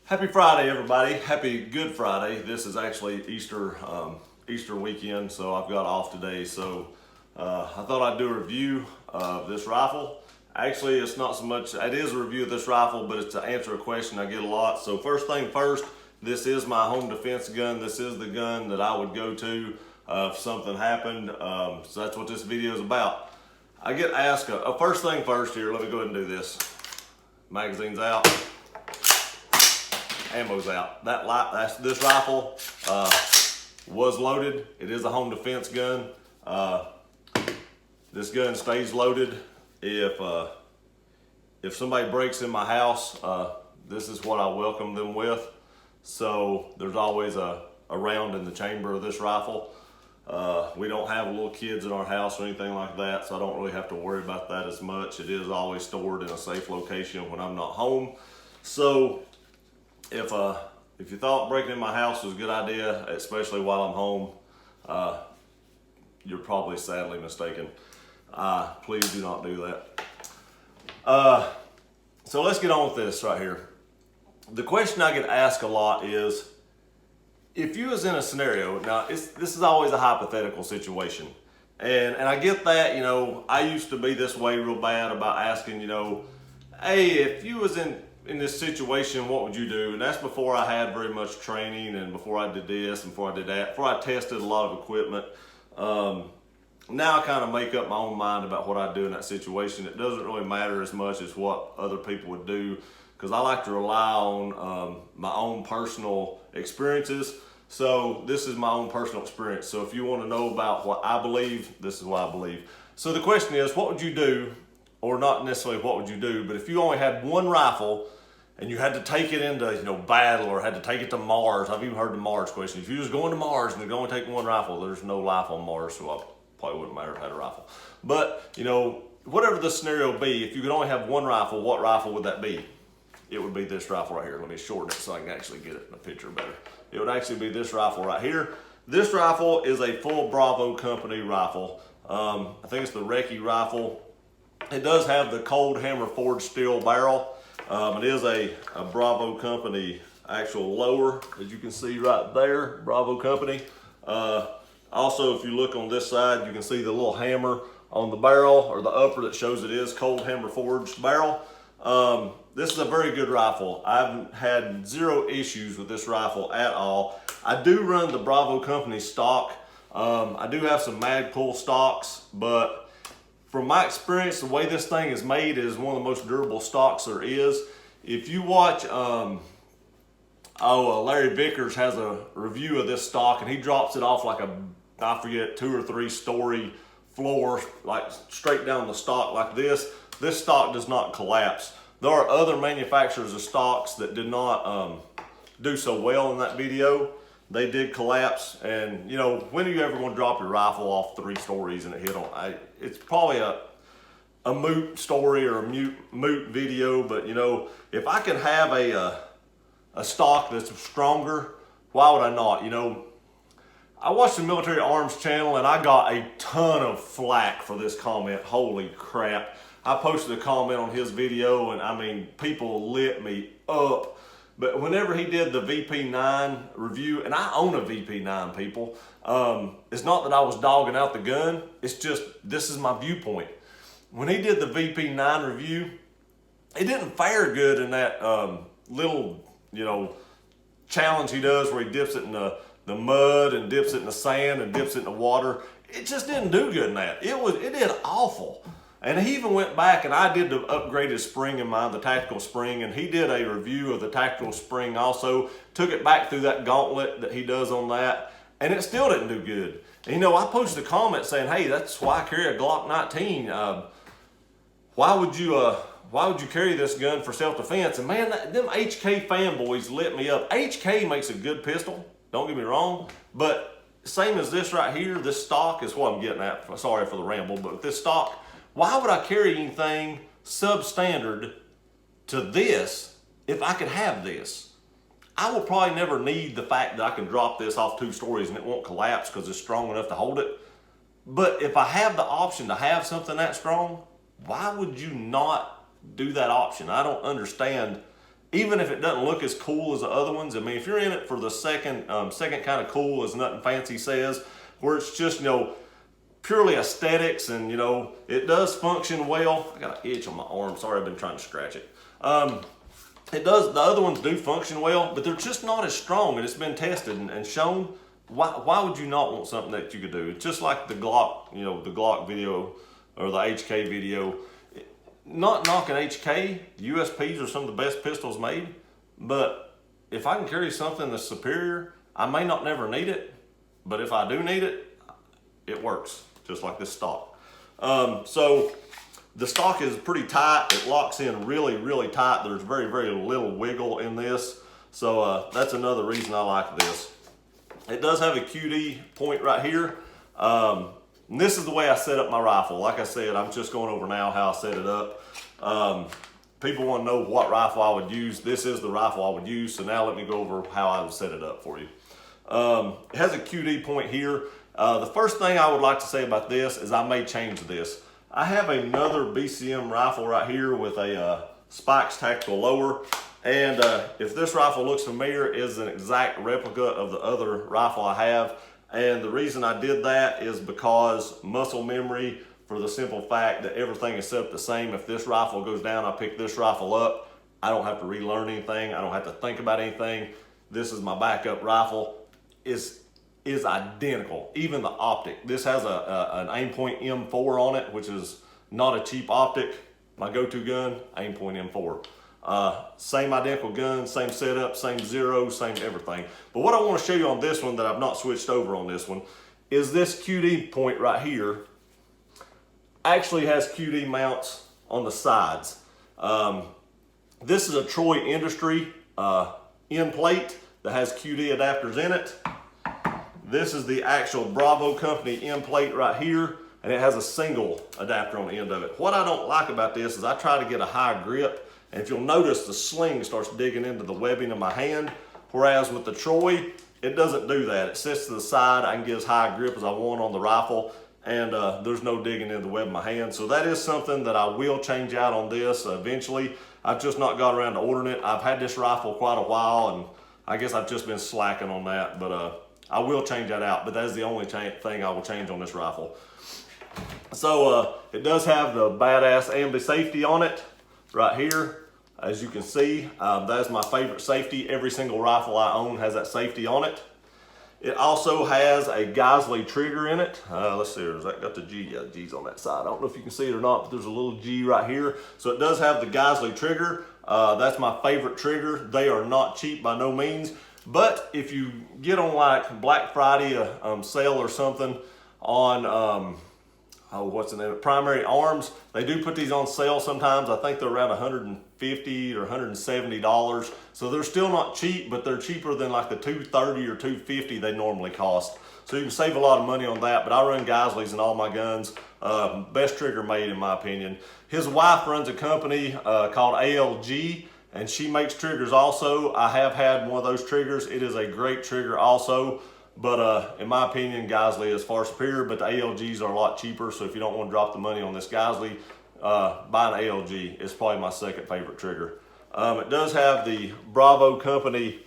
Happy Friday, everybody. Happy Good Friday. This is actually Easter weekend, so I've got off today. So I thought I'd do a review of this rifle. Actually, it's not so much, it is a review of this rifle, but it's to answer a question I get a lot. So first thing first, this is my home defense gun. This is the gun that I would go to if something happened. So that's what this video is about. I get asked, first thing first here, let me go ahead and do this. Magazine's out. Ammo's out. This rifle was loaded. It is a home defense gun. This gun stays loaded. If somebody breaks in my house, this is what I welcome them with. So there's always a round in the chamber of this rifle. We don't have little kids in our house or anything like that, so I don't really have to worry about that as much. It is always stored in a safe location when I'm not home. So if you thought breaking in my house was a good idea, especially while I'm home, you're probably sadly mistaken. Please do not do that. So let's get on with this right here. The question I get asked a lot is, if you was in a scenario, now this is always a hypothetical situation. And I get that, I used to be this way real bad about asking, hey, if you was in this situation, what would you do? And that's before I had very much training, and before I did this, and before I did that, before I tested a lot of equipment. Now I kind of make up my own mind about what I do in that situation. It doesn't really matter as much as what other people would do, because I like to rely on my own personal experiences. So this is my own personal experience. So if you want to know about what I believe, this is what I believe. So the question is, what would you do? Or not necessarily what would you do, but if you only had one rifle and you had to take it into battle, or had to take it to Mars. I've even heard the Mars question. If you was going to Mars and you're going to take one rifle, there's no life on Mars, so I probably wouldn't matter if I had a rifle. But whatever the scenario be, if you could only have one rifle, what rifle would that be? It would be this rifle right here. Let me shorten it so I can actually get it in the picture better. It would actually be this rifle right here. This rifle is a full Bravo company rifle. I think it's the Recce rifle. It does have the cold hammer forged steel barrel. It is a Bravo company actual lower, as you can see right there, Bravo company. Also, if you look on this side, you can see the little hammer on the barrel, or the upper, that shows it is cold hammer forged barrel. This is a very good rifle. I've had zero issues with this rifle at all. I do run the Bravo company stock. I do have some Magpul stocks, but from my experience, the way this thing is made is one of the most durable stocks there is. If you watch, Larry Vickers has a review of this stock, and he drops it off like I forget, 2 or 3 story floor, like straight down the stock like this. This stock does not collapse. There are other manufacturers of stocks that did not do so well in that video. They did collapse, and when are you ever going to drop your rifle off 3 stories and it hit on? It's probably a moot story or a moot video, but if I can have a stock that's stronger, why would I not? I watched the Military Arms channel, and I got a ton of flack for this comment. Holy crap. I posted a comment on his video, and people lit me up. But whenever he did the VP9 review, and I own a VP9, people, it's not that I was dogging out the gun, it's just, this is my viewpoint. When he did the VP9 review, it didn't fare good in that little, challenge he does where he dips it in the mud and dips it in the sand and dips it in the water. It just didn't do good in that. It did awful. And he even went back, and I did the upgraded spring in mine, the tactical spring, and he did a review of the tactical spring also, took it back through that gauntlet that he does on that, and it still didn't do good. And I posted a comment saying, hey, that's why I carry a Glock 19. Why would you carry this gun for self-defense? And man, them HK fanboys lit me up. HK makes a good pistol, don't get me wrong, but same as this right here, this stock is what I'm getting at. Sorry for the ramble, but with this stock, why would I carry anything substandard to this if I could have this? I will probably never need the fact that I can drop this off 2 stories and it won't collapse because it's strong enough to hold it. But if I have the option to have something that strong, why would you not do that option? I don't understand even if it doesn't look as cool as the other ones. I mean, if you're in it for the second kind of cool, as Nothing Fancy says, where it's just, you know, purely aesthetics, and you know, it does function well. I got an itch on my arm, sorry, I've been trying to scratch it. It does, the other ones do function well, but they're just not as strong, and it's been tested and shown. Why would you not want something that you could do? It's just like the Glock, you know, the Glock video or the HK video. Not knocking HK, USPs are some of the best pistols made, but if I can carry something that's superior, I may not never need it, but if I do need it, it works, just like this stock. So the stock is pretty tight. It locks in really, really tight. There's very, very little wiggle in this. So that's another reason I like this. It does have a QD point right here. And this is the way I set up my rifle. Like I said, I'm just going over now how I set it up. People want to know what rifle I would use. This is the rifle I would use. So now let me go over how I would set it up for you. It has a QD point here. The first thing I would like to say about this is I may change this. I have another BCM rifle right here with a Spikes tactical lower. And if this rifle looks familiar, it is an exact replica of the other rifle I have. And the reason I did that is because muscle memory, for the simple fact that everything is set up the same. If this rifle goes down, I pick this rifle up. I don't have to relearn anything. I don't have to think about anything. This is my backup rifle. Is identical. Even the optic. This has an Aimpoint M4 on it, which is not a cheap optic. My go-to gun, Aimpoint M4. Same identical gun, same setup, same zero, same everything. But what I want to show you on this one that I've not switched over on this one is this QD point right here actually has QD mounts on the sides. This is a Troy Industry end plate that has QD adapters in it. This is the actual Bravo Company end plate right here, and it has a single adapter on the end of it. What I don't like about this is I try to get a high grip, and if you'll notice, the sling starts digging into the webbing of my hand, whereas with the Troy, it doesn't do that. It sits to the side. I can get as high a grip as I want on the rifle, and there's no digging into the web of my hand. So that is something that I will change out on this eventually. I've just not got around to ordering it. I've had this rifle quite a while, and I guess I've just been slacking on that, but I will change that out, but that is the only thing I will change on this rifle. So it does have the badass ambi safety on it right here. As you can see, that is my favorite safety. Every single rifle I own has that safety on it. It also has a Geisley trigger in it. Let's see, has that got the G? Yeah, G's on that side. I don't know if you can see it or not, but there's a little G right here. So it does have the Geisley trigger. That's my favorite trigger. They are not cheap by no means. But if you get on like Black Friday sale or something on, what's the name? Primary Arms, they do put these on sale sometimes. I think they're around $150 or $170. So they're still not cheap, but they're cheaper than like the $230 or $250 they normally cost. So you can save a lot of money on that, but I run Geisleys in all my guns. Best trigger made in my opinion. His wife runs a company called ALG, and she makes triggers also. I have had one of those triggers. It is a great trigger also. But in my opinion, Geisley is far superior, but the ALGs are a lot cheaper. So if you don't want to drop the money on this Geisley, buy an ALG. It's probably my second favorite trigger. It does have the Bravo Company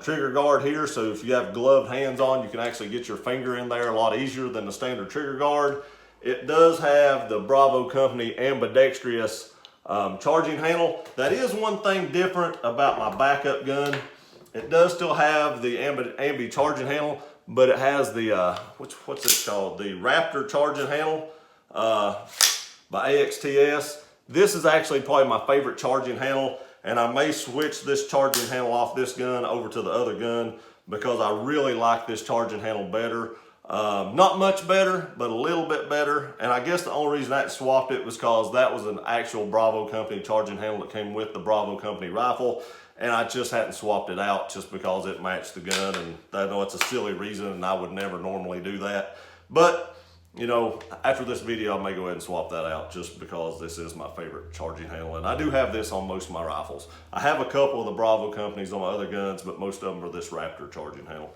trigger guard here. So if you have gloved hands on, you can actually get your finger in there a lot easier than the standard trigger guard. It does have the Bravo Company Ambidextrous charging handle. That is one thing different about my backup gun. It does still have the ambi charging handle, but it has the, what's it called? The Raptor charging handle by AXTS. This is actually probably my favorite charging handle, and I may switch this charging handle off this gun over to the other gun because I really like this charging handle better. Not much better, but a little bit better. And I guess the only reason I swapped it was because that was an actual Bravo Company charging handle that came with the Bravo Company rifle. And I just hadn't swapped it out just because it matched the gun. And I know it's a silly reason and I would never normally do that. But, you know, after this video, I may go ahead and swap that out just because this is my favorite charging handle. And I do have this on most of my rifles. I have a couple of the Bravo Companies on my other guns, but most of them are this Raptor charging handle.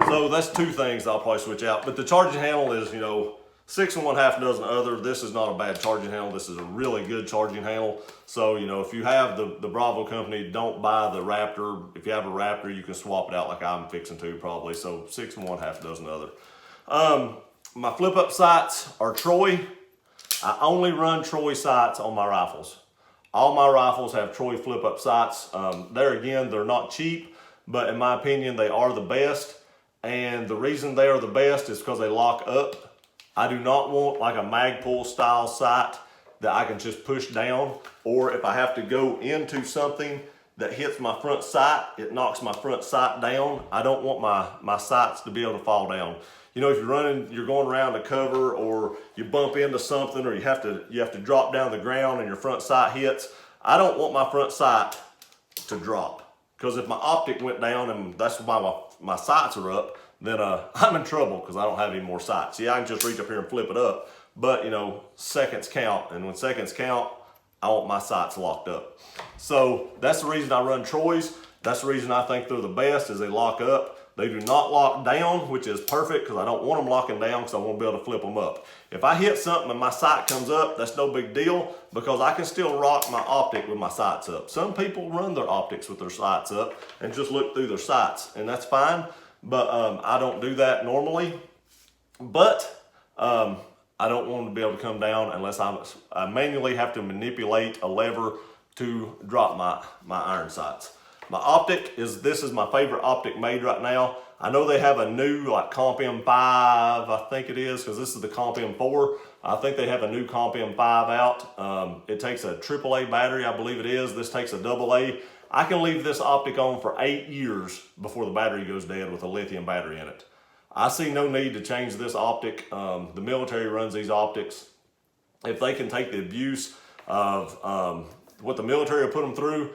So that's two things I'll probably switch out. But the charging handle is, you know, 6 1/2 dozen other. This is not a bad charging handle. This is a really good charging handle. So, you know, if you have the Bravo company, don't buy the Raptor. If you have a Raptor, you can swap it out like I'm fixing to probably. So 6 1/2 dozen other. My flip up sights are Troy. I only run Troy sights on my rifles. All my rifles have Troy flip up sights. There again, they're not cheap, but in my opinion, they are the best. And the reason they are the best is because they lock up. I do not want like a Magpul style sight that I can just push down, or if I have to go into something that hits my front sight, it knocks my front sight down. I don't want my sights to be able to fall down. You know, if you're going around a cover, or you bump into something, or you have to drop down the ground and your front sight hits, I don't want my front sight to drop. Because if my optic went down and that's why my sights are up, then I'm in trouble because I don't have any more sights. Yeah, I can just reach up here and flip it up, but you know, seconds count, and when seconds count, I want my sights locked up. So that's the reason I run Troys. That's the reason I think they're the best, is they lock up. They do not lock down, which is perfect because I don't want them locking down because I want to be able to flip them up. If I hit something and my sight comes up, that's no big deal because I can still rock my optic with my sights up. Some people run their optics with their sights up and just look through their sights, and that's fine. But I don't do that normally. But I don't want them to be able to come down unless I manually have to manipulate a lever to drop my iron sights. My optic this is my favorite optic made right now. I know they have a new like Comp M5, I think it is, because this is the Comp M4. I think they have a new Comp M5 out. It takes a AAA battery, I believe it is. This takes a AA. I can leave this optic on for 8 years before the battery goes dead with a lithium battery in it. I see no need to change this optic. The military runs these optics. If they can take the abuse of what the military will put them through,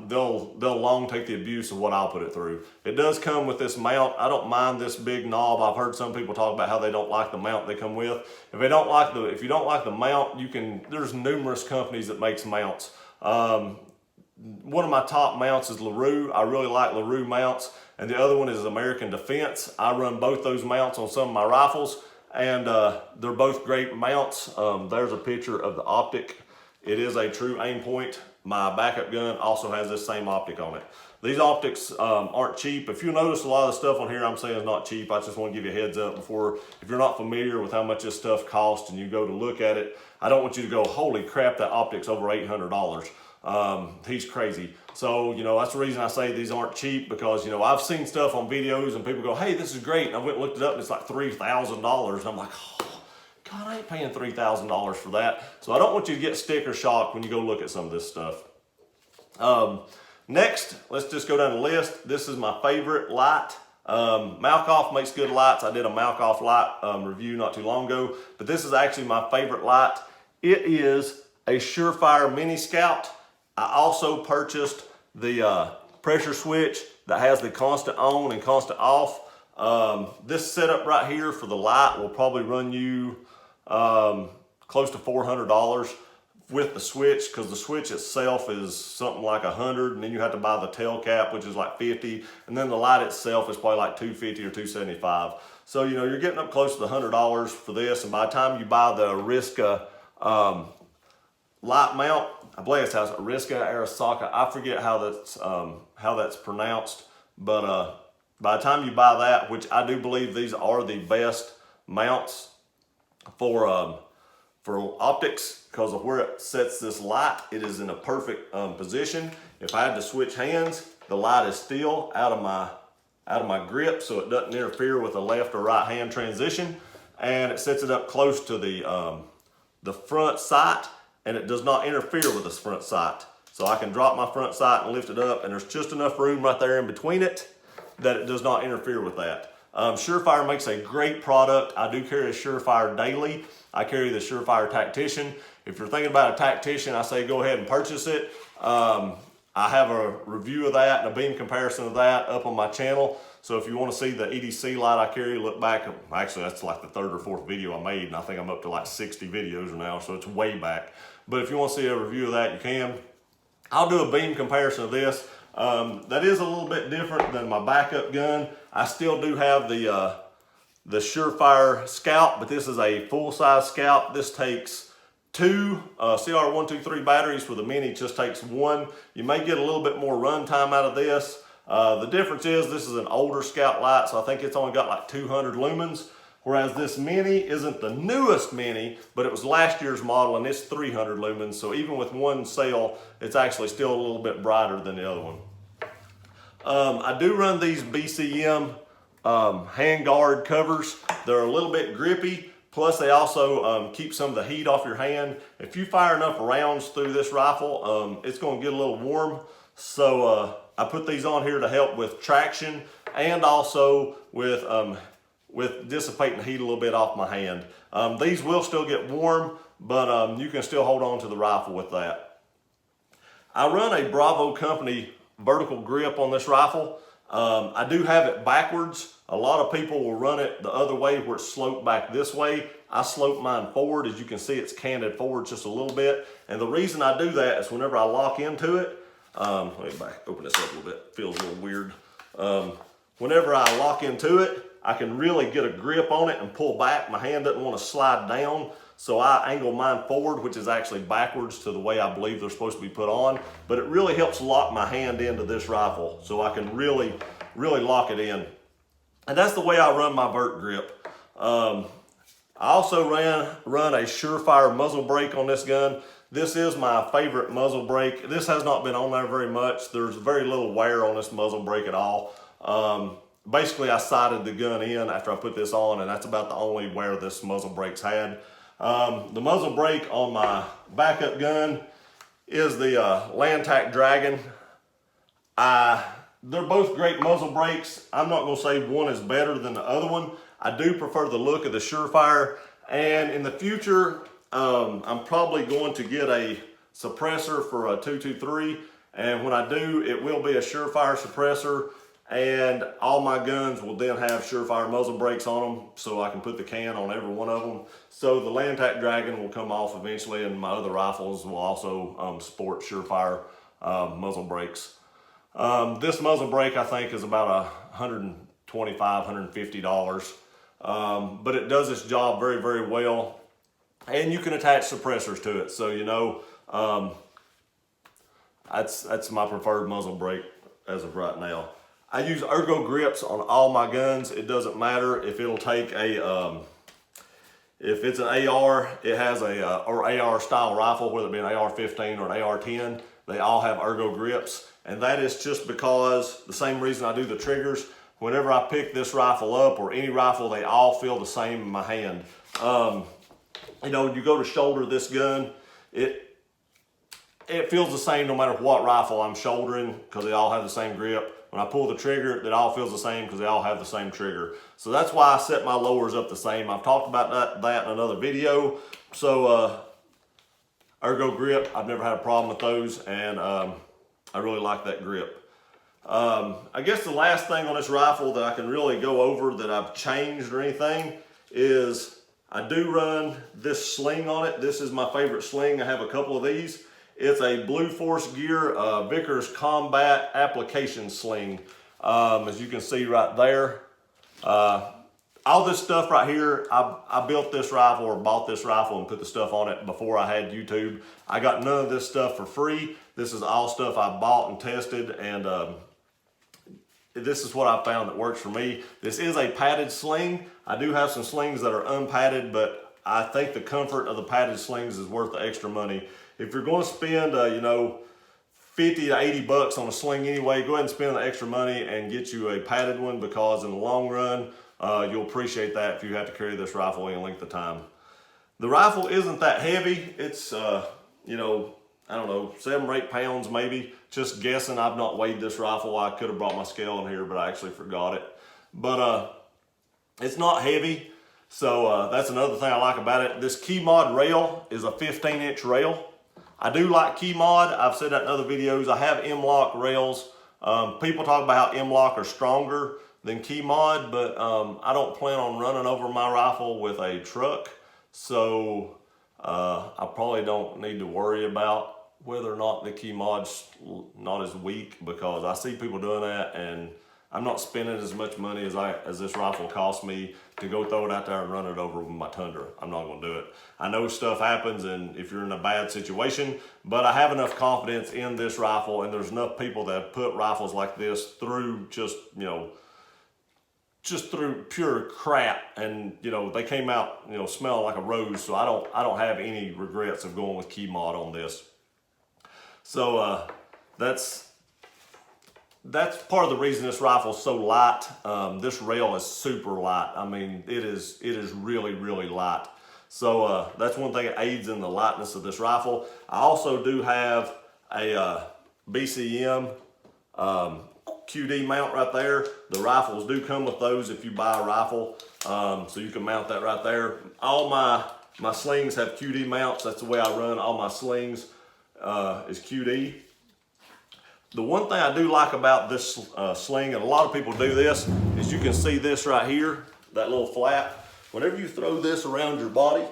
they'll long take the abuse of what I'll put it through. It does come with this mount. I don't mind this big knob. I've heard some people talk about how they don't like the mount they come with. If you don't like the mount, there's numerous companies that makes mounts. One of my top mounts is LaRue. I really like LaRue mounts. And the other one is American Defense. I run both those mounts on some of my rifles, and they're both great mounts. There's a picture of the optic. It is a true aim point. My backup gun also has this same optic on it. These optics aren't cheap. If you notice, a lot of the stuff on here I'm saying is not cheap. I just want to give you a heads up before, if you're not familiar with how much this stuff costs and you go to look at it, I don't want you to go, holy crap, that optic's over $800. He's crazy. So, you know, that's the reason I say these aren't cheap, because, you know, I've seen stuff on videos and people go, hey, this is great. And I went and looked it up and it's like $3,000. And I'm like, oh, God, I ain't paying $3,000 for that. So I don't want you to get sticker shock when you go look at some of this stuff. Next, let's just go down the list. This is my favorite light. Malkoff makes good lights. I did a Malkoff light review not too long ago, but this is actually my favorite light. It is a Surefire Mini Scout. I also purchased the pressure switch that has the constant on and constant off. This setup right here for the light will probably run you close to $400 with the switch, because the switch itself is something like $100, and then you have to buy the tail cap, which is like $50, and then the light itself is probably like $250 or $275. So, you know, you're getting up close to the $100 for this, and by the time you buy the Ariska light mount, I believe it has Ariska Arasaka. I forget how that's pronounced, but by the time you buy that, which I do believe these are the best mounts for optics, because of where it sets this light, it is in a perfect position. If I had to switch hands, the light is still out of my grip, so it doesn't interfere with the left or right hand transition, and it sets it up close to the front sight, and it does not interfere with this front sight. So I can drop my front sight and lift it up, and there's just enough room right there in between it that it does not interfere with that. Surefire makes a great product. I do carry a Surefire daily. I carry the Surefire Tactician. If you're thinking about a Tactician, I say go ahead and purchase it. I have a review of that and a beam comparison of that up on my channel. So if you want to see the EDC light I carry, look back. Actually, that's like the 3rd or 4th video I made, and I think I'm up to like 60 videos now, so it's way back. But if you want to see a review of that, you can. I'll do a beam comparison of this. That is a little bit different than my backup gun. I still do have the the Surefire Scout, but this is a full-size Scout. This takes two CR123 batteries, for the Mini just takes one. You may get a little bit more run time out of this. The difference is this is an older Scout light, so I think it's only got like 200 lumens, whereas this Mini isn't the newest Mini, but it was last year's model and it's 300 lumens, so even with one cell, it's actually still a little bit brighter than the other one. I do run these BCM Handguard Covers. They're a little bit grippy, plus they also keep some of the heat off your hand. If you fire enough rounds through this rifle, it's going to get a little warm, so I put these on here to help with traction and also with dissipating the heat a little bit off my hand. These will still get warm, but you can still hold on to the rifle with that. I run a Bravo Company vertical grip on this rifle. I do have it backwards. A lot of people will run it the other way where it's sloped back this way. I slope mine forward. As you can see, it's canted forward just a little bit. And the reason I do that is whenever I lock into it, let me open this up a little bit, it feels a little weird. Whenever I lock into it, I can really get a grip on it and pull back. My hand doesn't want to slide down, so I angle mine forward, which is actually backwards to the way I believe they're supposed to be put on. But it really helps lock my hand into this rifle, so I can really lock it in. And that's the way I run my vert grip. I also run a Surefire muzzle brake on this gun. This is my favorite muzzle brake. This has not been on there very much. There's very little wear on this muzzle brake at all. Basically, I sighted the gun in after I put this on, and that's about the only wear this muzzle brake's had. The muzzle brake on my backup gun is the Landtac Dragon. They're both great muzzle brakes. I'm not going to say one is better than the other one. I do prefer the look of the Surefire, and in the future, I'm probably going to get a suppressor for a 223, and when I do, it will be a Surefire suppressor, and all my guns will then have Surefire muzzle brakes on them, so I can put the can on every one of them. So the Landtac Dragon will come off eventually, and my other rifles will also sport Surefire muzzle brakes. This muzzle brake I think is about $125, $150, but it does its job very, very well. And you can attach suppressors to it, so you know, that's my preferred muzzle brake as of right now. I use ergo grips on all my guns. It doesn't matter if it'll take a, if it's an AR, it has a, or AR style rifle, whether it be an AR-15 or an AR-10, they all have ergo grips. And that is just because, the same reason I do the triggers, whenever I pick this rifle up or any rifle, they all feel the same in my hand. You know, you go to shoulder this gun, it feels the same no matter what rifle I'm shouldering, because they all have the same grip. When I pull the trigger, it all feels the same because they all have the same trigger. So that's why I set my lowers up the same. I've talked about that in another video. So ergo grip, I've never had a problem with those, and I really like that grip. I guess the last thing on this rifle that I can really go over that I've changed or anything is I do run this sling on it. This is my favorite sling. I have a couple of these. It's a Blue Force Gear Vickers Combat Application Sling. As you can see right there. All this stuff right here, I built this rifle or bought this rifle and put the stuff on it before I had YouTube. I got none of this stuff for free. This is all stuff I bought and tested, and this is what I found that works for me. This is a padded sling. I do have some slings that are unpadded, but I think the comfort of the padded slings is worth the extra money. If you're going to spend, you know, 50 to 80 bucks on a sling anyway, go ahead and spend the extra money and get you a padded one, because in the long run, you'll appreciate that if you have to carry this rifle any length of time. The rifle isn't that heavy. It's, you know, I don't know, 7 or 8 pounds maybe. Just guessing. I've not weighed this rifle. I could have brought my scale in here, but I actually forgot it. But it's not heavy. So that's another thing I like about it. This Keymod Rail is a 15-inch rail. I do like Keymod. I've said that in other videos. I have M-LOK rails. People talk about how M-LOK are stronger than Keymod, but I don't plan on running over my rifle with a truck. So I probably don't need to worry about whether or not the Keymod's not as weak, because I see people doing that and I'm not spending as much money as this rifle cost me to go throw it out there and run it over with my Tundra. I'm not gonna do it. I know stuff happens and if you're in a bad situation, but I have enough confidence in this rifle, and there's enough people that have put rifles like this through just through pure crap, and they came out smelling like a rose. So I don't have any regrets of going with Keymod on this. So that's part of the reason this rifle is so light. This rail is super light. I mean, it is really, really light. So that's one thing that aids in the lightness of this rifle. I also do have a Bcm Qd Mount right there. The rifles do come with those if you buy a rifle. So you can mount that right there. All my slings have Qd mounts. That's the way I run all my slings, is Qd. The one thing I do like about this sling, and a lot of people do this, is you can see this right here, that little flap. Whenever you throw this around your body,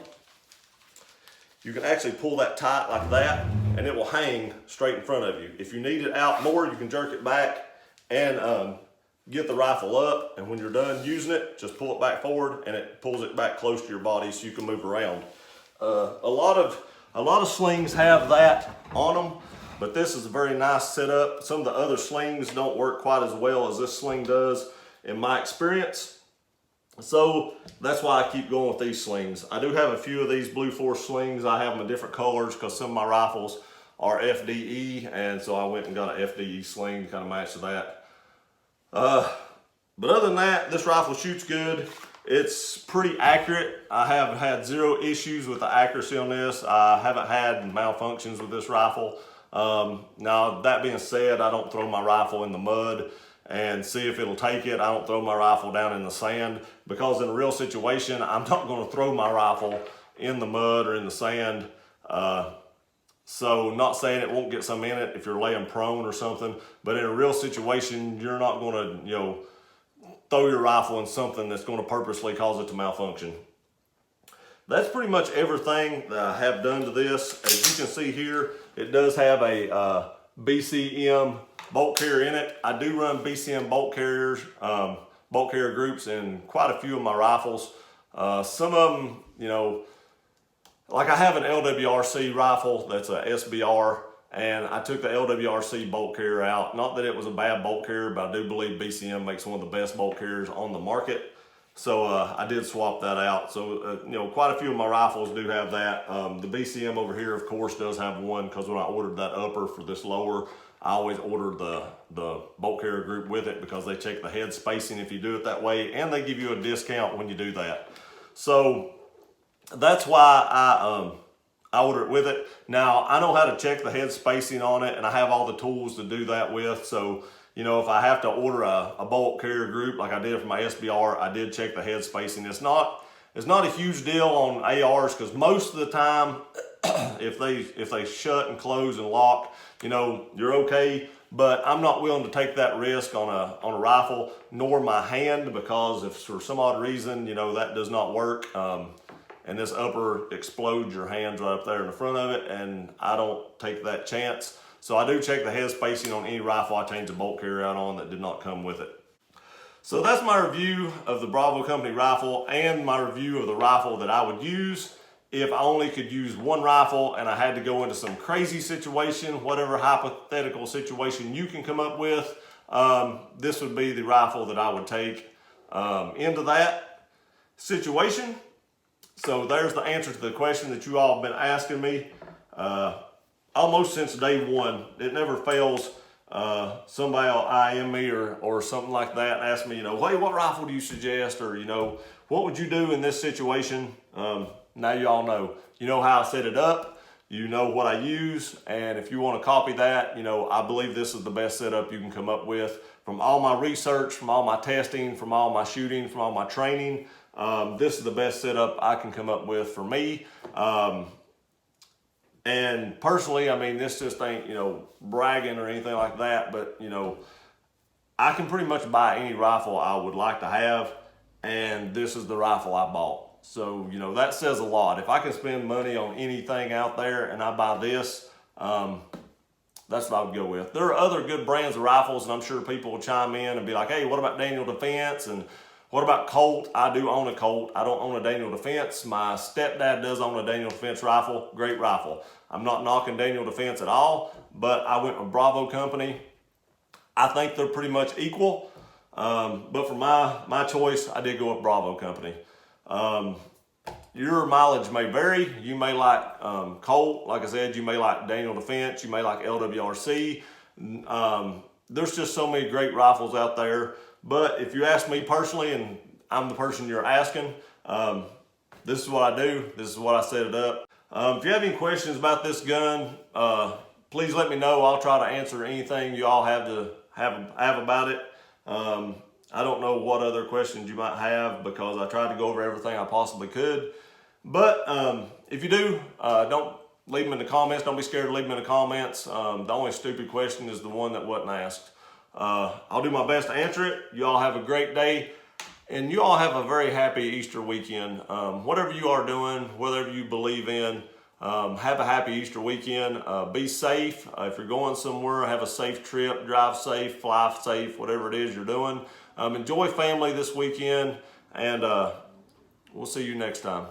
you can actually pull that tight like that, and it will hang straight in front of you. If you need it out more, you can jerk it back and get the rifle up, and when you're done using it, just pull it back forward, and it pulls it back close to your body so you can move around. A lot of slings have that on them, but this is a very nice setup. Some of the other slings don't work quite as well as this sling does, in my experience. So that's why I keep going with these slings. I do have a few of these Blue Force slings. I have them in different colors because some of my rifles are FDE, and so I went and got an FDE sling to kind of match to that. But other than that, this rifle shoots good. It's pretty accurate. I have had zero issues with the accuracy on this. I haven't had malfunctions with this rifle. Now, that being said, I don't throw my rifle in the mud and see if it'll take it. I don't throw my rifle down in the sand, because in a real situation, I'm not going to throw my rifle in the mud or in the sand. So not saying it won't get some in it if you're laying prone or something, but in a real situation, you're not going to, throw your rifle in something that's going to purposely cause it to malfunction. That's pretty much everything that I have done to this. As you can see here, it does have a BCM bolt carrier in it. I do run BCM bolt carriers, bolt carrier groups in quite a few of my rifles. Some of them, like I have an LWRC rifle that's a SBR, and I took the LWRC bolt carrier out. Not that it was a bad bolt carrier, but I do believe BCM makes one of the best bolt carriers on the market. So I did swap that out. So, quite a few of my rifles do have that. The BCM over here, of course, does have one, because when I ordered that upper for this lower, I always order the bolt carrier group with it, because they check the head spacing if you do it that way, and they give you a discount when you do that. So that's why I order it with it. Now, I know how to check the head spacing on it, and I have all the tools to do that with. So, if I have to order a bolt carrier group like I did for my SBR, I did check the head spacing. It's not a huge deal on ARs, because most of the time, if they shut and close and lock, you're okay. But I'm not willing to take that risk on a rifle, nor my hand, because if for some odd reason, that does not work, and this upper explodes your hands right up there in the front of it, and I don't take that chance. So I do check the head spacing on any rifle I change the bolt carrier out on that did not come with it. So that's my review of the Bravo Company rifle, and my review of the rifle that I would use if I only could use one rifle and I had to go into some crazy situation, whatever hypothetical situation you can come up with. This would be the rifle that I would take into that situation. So there's the answer to the question that you all have been asking me. Almost since day one. It never fails. Somebody will IM me or something like that and ask me, hey, what rifle do you suggest? Or, what would you do in this situation? Now you all know. You know how I set it up. You know what I use. And if you want to copy that, I believe this is the best setup you can come up with. From all my research, from all my testing, from all my shooting, from all my training, this is the best setup I can come up with for me. And personally, this just ain't, bragging or anything like that, but, I can pretty much buy any rifle I would like to have, and this is the rifle I bought. So, that says a lot. If I can spend money on anything out there and I buy this, That's what I would go with. There are other good brands of rifles, and I'm sure people will chime in and be like, hey, what about Daniel Defense? And what about Colt? I do own a Colt. I don't own a Daniel Defense. My stepdad does own a Daniel Defense rifle. Great rifle. I'm not knocking Daniel Defense at all, but I went with Bravo Company. I think they're pretty much equal, but for my choice, I did go with Bravo Company. Your mileage may vary. You may like Colt, like I said, you may like Daniel Defense, you may like LWRC. There's just so many great rifles out there. But if you ask me personally, and I'm the person you're asking, this is what I do. This is what I set it up. If you have any questions about this gun, please let me know. I'll try to answer anything you all have about it. I don't know what other questions you might have because I tried to go over everything I possibly could. But if you do, don't leave them in the comments. Don't be scared to leave them in the comments. The only stupid question is the one that wasn't asked. I'll do my best to answer it. You all have a great day, and you all have a very happy Easter weekend. Whatever you are doing, whatever you believe in, have a happy Easter weekend. Be safe. If you're going somewhere, have a safe trip, drive safe, fly safe, whatever it is you're doing. Enjoy family this weekend, and we'll see you next time.